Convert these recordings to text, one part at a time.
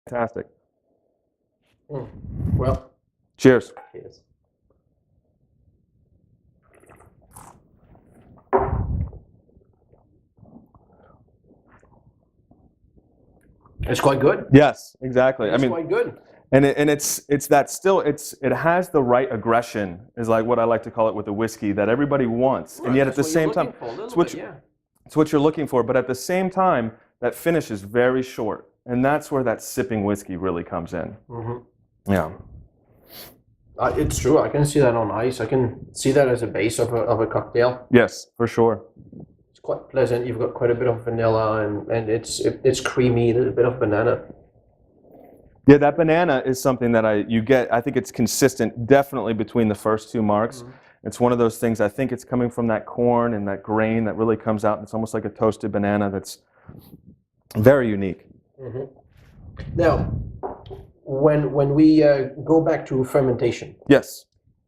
Fantastic. Well, Cheers. cheers. It's quite good. Yes, exactly. It's quite good. And it has the right aggression, is like what I like to call it with the whiskey, that everybody wants. Right, And yet that's at the what you're same time, looking for, a little it's what bit, yeah. it's what you're looking for. But at the same time, that finish is very short, and that's where that sipping whiskey really comes in. Mm-hmm. Yeah. It's true. I can see that on ice. I can see that as a base of a cocktail. Yes, for sure. It's quite pleasant. You've got quite a bit of vanilla, and it's creamy. There's a bit of banana. Yeah, that banana is something that I think it's consistent definitely between the first two marks. Mm-hmm. It's one of those things, I think it's coming from that corn and that grain that really comes out. It's almost like a toasted banana that's very unique. Mm-hmm. Now, when we go back to fermentation, yes,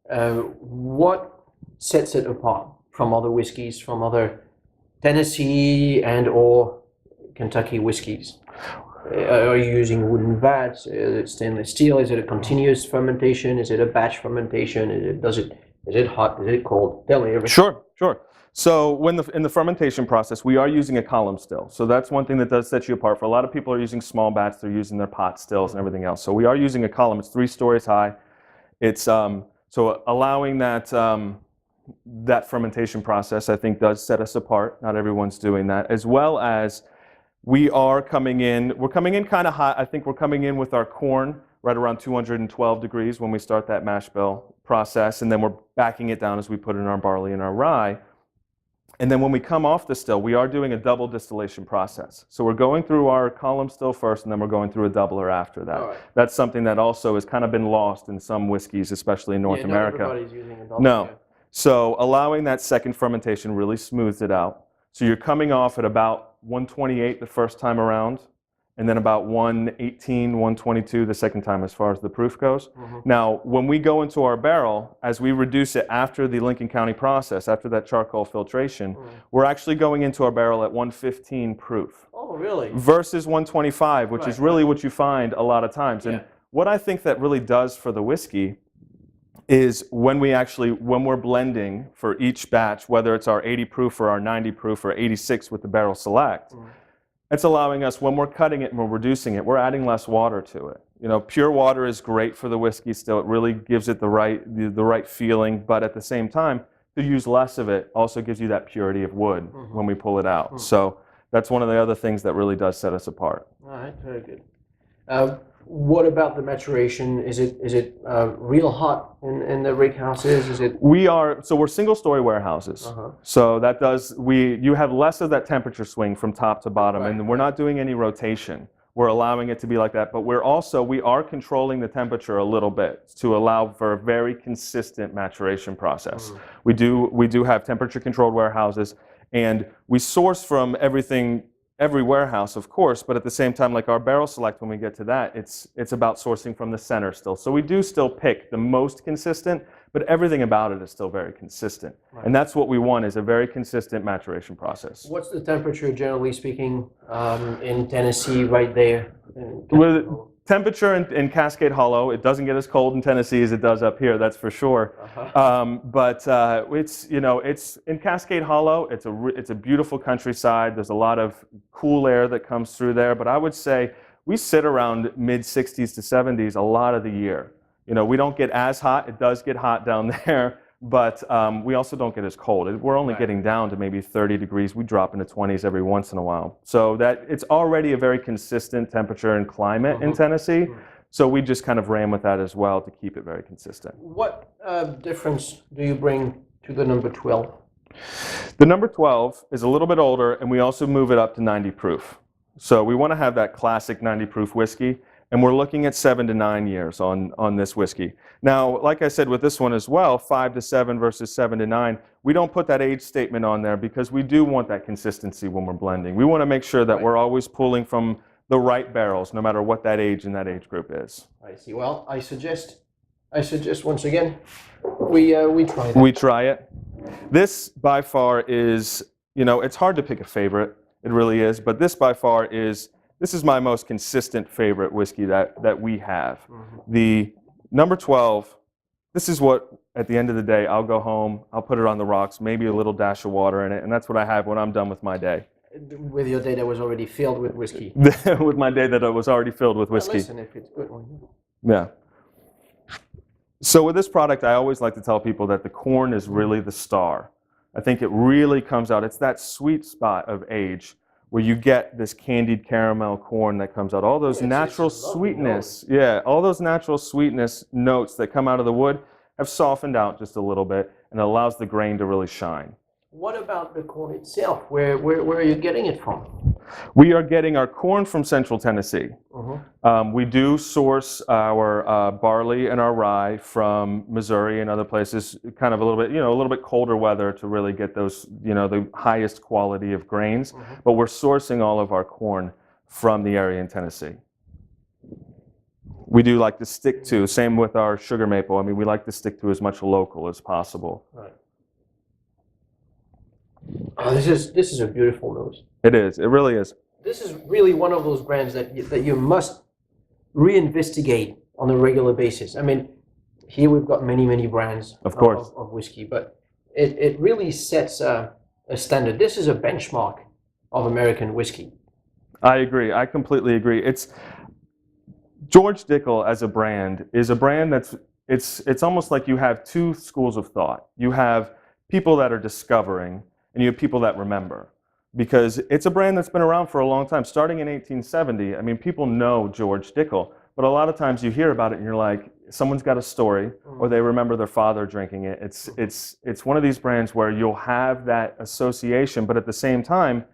what sets it apart from other whiskeys, from other Tennessee and or Kentucky whiskeys? Are you using wooden vats? Is it stainless steel? Is it a continuous fermentation? Is it a batch fermentation? Is it hot? Is it cold? Tell me everything. Sure. So in the fermentation process, we are using a column still. So that's one thing that does set you apart. For a lot of people are using small bats, they're using their pot stills and everything else. So we are using a column. It's 3 stories high. It's so allowing that that fermentation process, I think, does set us apart. Not everyone's doing that, as well as we're coming in kind of hot. I think we're coming in with our corn right around 212 degrees when we start that mash bill process, and then we're backing it down as we put in our barley and our rye. And then when we come off the still, we are doing a double distillation process. So we're going through our column still first, and then we're going through a doubler after that. Right. That's something that also has kind of been lost in some whiskeys, especially in North America. Not everybody's using a doubler. No. Yeah. So allowing that second fermentation really smooths it out. So you're coming off at about 128 the first time around, and then about 118, 122 the second time as far as the proof goes. Mm-hmm. Now, when we go into our barrel, as we reduce it after the Lincoln County process, after that charcoal filtration, we're actually going into our barrel at 115 proof. Oh, really? Versus 125, which is really what you find a lot of times. Yeah. And what I think that really does for the whiskey is when we're blending for each batch, whether it's our 80 proof or our 90 proof or 86 with the barrel select, it's allowing us, when we're cutting it and we're reducing it, we're adding less water to it. You know, pure water is great for the whiskey still. It really gives it the right feeling, but at the same time, to use less of it also gives you that purity of wood when we pull it out. So that's one of the other things that really does set us apart. All right, very good. What about the maturation? Is it real hot in the rick houses? We're single-story warehouses. So that you have less of that temperature swing from top to bottom, and we're not doing any rotation. We're allowing it to be like that, but we are controlling the temperature a little bit to allow for a very consistent maturation process. We do have temperature-controlled warehouses, and we source from every warehouse, of course, but at the same time, like our barrel select, when we get to that, it's about sourcing from the center still. So we do still pick the most consistent, but everything about it is still very consistent. Right. And that's what we want, is a very consistent maturation process. What's the temperature, generally speaking, in Tennessee right there? Temperature in Cascade Hollow, it doesn't get as cold in Tennessee as it does up here, that's for sure. But it's in Cascade Hollow, it's a beautiful countryside. There's a lot of cool air that comes through there, but I would say we sit around mid-60s to 70s a lot of the year. You know, we don't get as hot. It does get hot down there, but we also don't get as cold. We're only getting down to maybe 30 degrees. We drop into 20s every once in a while. So that it's already a very consistent temperature and climate in Tennessee. So we just kind of ran with that as well to keep it very consistent. What difference do you bring to the number 12? The number 12 is a little bit older, and we also move it up to 90 proof. So we want to have that classic 90 proof whiskey. And we're looking at 7 to 9 years on this whiskey. Now, like I said with this one as well, 5 to 7 versus 7 to 9, we don't put that age statement on there because we do want that consistency when we're blending. We want to make sure that we're always pulling from the right barrels, no matter what that age and that age group is. I see. Well, I suggest once again, we try that. We try it. This by far is, it's hard to pick a favorite. It really is. But this by far is this is my most consistent favorite whiskey that we have. The number 12, this is what, at the end of the day, I'll go home, I'll put it on the rocks, maybe a little dash of water in it, and that's what I have when I'm done with my day. With your day that was already filled with whiskey. With my day that was already filled with whiskey. Well, listen, if it's good one. Yeah. So with this product, I always like to tell people that the corn is really the star. I think it really comes out. It's that sweet spot of age where you get this candied caramel corn that comes out. All those natural sweetness, all those natural sweetness notes that come out of the wood have softened out just a little bit, and it allows the grain to really shine. What about the corn itself? Where are you getting it from? We are getting our corn from Central Tennessee. We do source our barley and our rye from Missouri and other places, kind of a little bit colder weather to really get those, the highest quality of grains. But we're sourcing all of our corn from the area in Tennessee. We do like to stick to, same with our sugar maple. I mean, we like to stick to as much local as possible. Right. Oh, this is a beautiful nose. It is. It really is. This is really one of those brands that you must reinvestigate on a regular basis. I mean, here we've got many brands of whiskey, but it really sets a standard. This is a benchmark of American whiskey. I agree. I completely agree. It's George Dickel as a brand is a brand that's it's almost like you have two schools of thought. You have people that are discovering, and you have people that remember, because it's a brand that's been around for a long time. Starting in 1870, I mean, people know George Dickel, but a lot of times you hear about it and you're like, someone's got a story, or they remember their father drinking it. It's one of these brands where you'll have that association, but at the same time,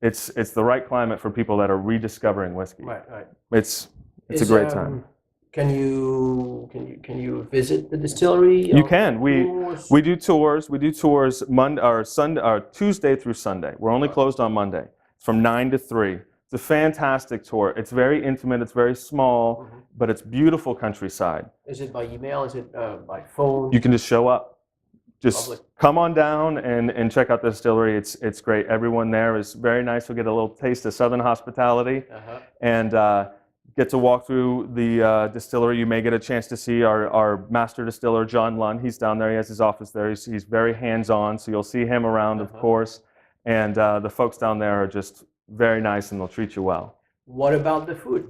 it's the right climate for people that are rediscovering whiskey. Right. It's a great time. Can you visit the distillery? You can. We do tours. We do tours Tuesday through Sunday. We're only closed on Monday. It's from 9 to 3. It's a fantastic tour. It's very intimate. It's very small, but it's beautiful countryside. Is it by email? Is it by phone? You can just show up. Just Lovely. come on down and check out the distillery. It's great. Everyone there is very nice. You'll get a little taste of Southern hospitality, and get to walk through the distillery. You may get a chance to see our master distiller, John Lund. He's down there. He has his office there. He's very hands-on, so you'll see him around, of course. And the folks down there are just very nice, and they'll treat you well. What about the food?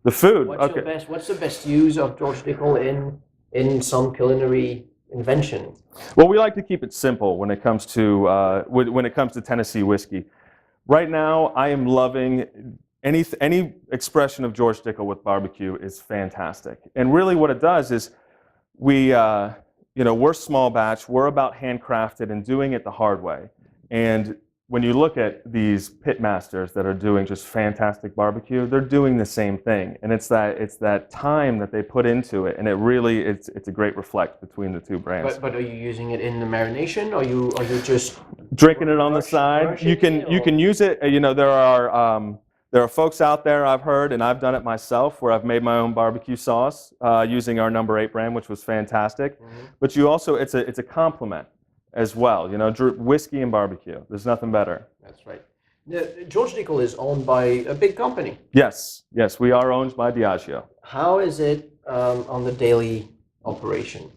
The food. What's the best use of George Dickel in some culinary invention? Well, we like to keep it simple when it comes to Tennessee whiskey. Right now, I am loving any expression of George Dickel with barbecue is fantastic. And really what it does is we're small batch, we're about handcrafted and doing it the hard way. And when you look at these pit masters that are doing just fantastic barbecue, they're doing the same thing. And it's that time that they put into it, and it's a great reflect between the two brands. But are you using it in the marination, or are you just drinking it on the side? You can use it. There are folks out there, I've heard, and I've done it myself, where I've made my own barbecue sauce using our No. 8 brand, which was fantastic. But you also, it's a complement as well. Whiskey and barbecue. There's nothing better. That's right. George Dickel is owned by a big company. Yes, we are owned by Diageo. How is it on the daily operation?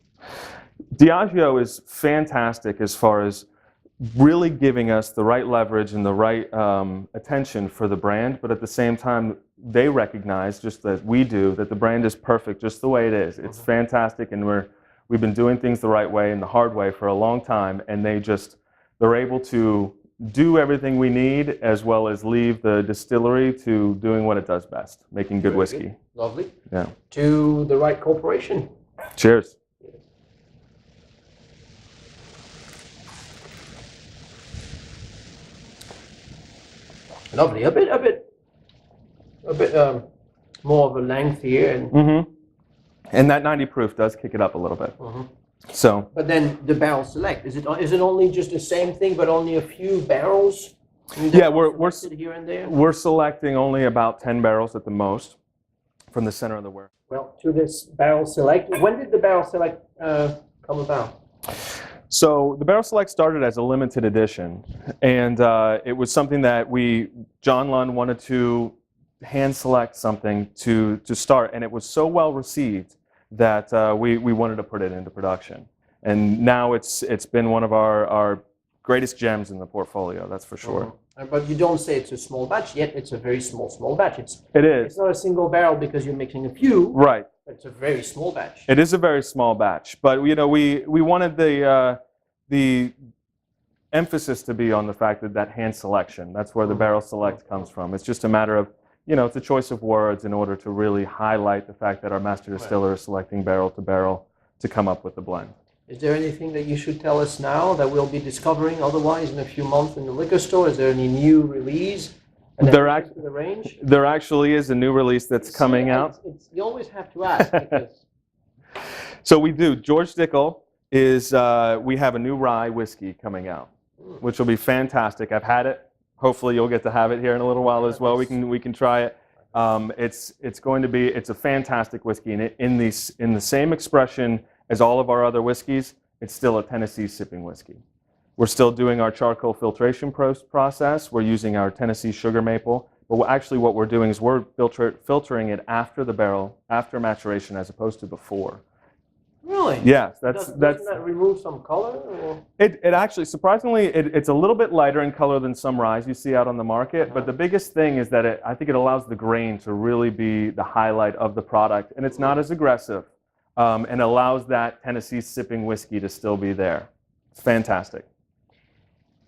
Diageo is fantastic as far as really giving us the right leverage and the right attention for the brand, but at the same time, they recognize, just that we do, that the brand is perfect just the way it is. It's fantastic, and we've been doing things the right way and the hard way for a long time, and they're able to do everything we need, as well as leave the distillery to doing what it does best, making good whiskey. Good. Lovely. Yeah. To the right corporation. Cheers. Lovely. A bit more of a length here, and that 90 proof does kick it up a little bit. So. But then the barrel select, is it only just the same thing, but only a few barrels? Yeah, we're here and there. We're selecting only about 10 barrels at the most from the center of the warehouse. Well, to this barrel select, when did the barrel select come about? So the Barrel Select started as a limited edition, and it was something that John Lund wanted to hand select something to start, and it was so well received that we wanted to put it into production. And now it's been one of our greatest gems in the portfolio, that's for sure. But you don't say it's a small batch, yet it's a very small batch. It is. It's not a single barrel because you're mixing a few. Right. But it's a very small batch. It is a very small batch, but you know, we wanted the emphasis to be on the fact that hand selection, that's where the barrel select comes from. It's just a matter of, you know, it's a choice of words in order to really highlight the fact that our master distiller is selecting barrel to barrel to come up with the blend. Is there anything that you should tell us now that we'll be discovering otherwise in a few months in the liquor store? Is there any new release? There actually is a new release that's coming out. You always have to ask. Because... So we do. George Dickel is, we have a new rye whiskey coming out, which will be fantastic. I've had it. Hopefully you'll get to have it here in a little while as well. We can try it. It's going to be, it's a fantastic whiskey, and in the same expression as all of our other whiskeys, it's still a Tennessee sipping whiskey. We're still doing our charcoal filtration process. We're using our Tennessee sugar maple, but actually what we're doing is we're filtering it after the barrel, after maturation, as opposed to before. Really? Yes, Doesn't that remove some color? Or? It actually, surprisingly, it's a little bit lighter in color than some ryes you see out on the market, but the biggest thing is that I think it allows the grain to really be the highlight of the product, and it's not as aggressive, and allows that Tennessee sipping whiskey to still be there. It's fantastic.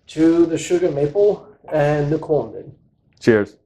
To the sugar maple and the corn then. Cheers.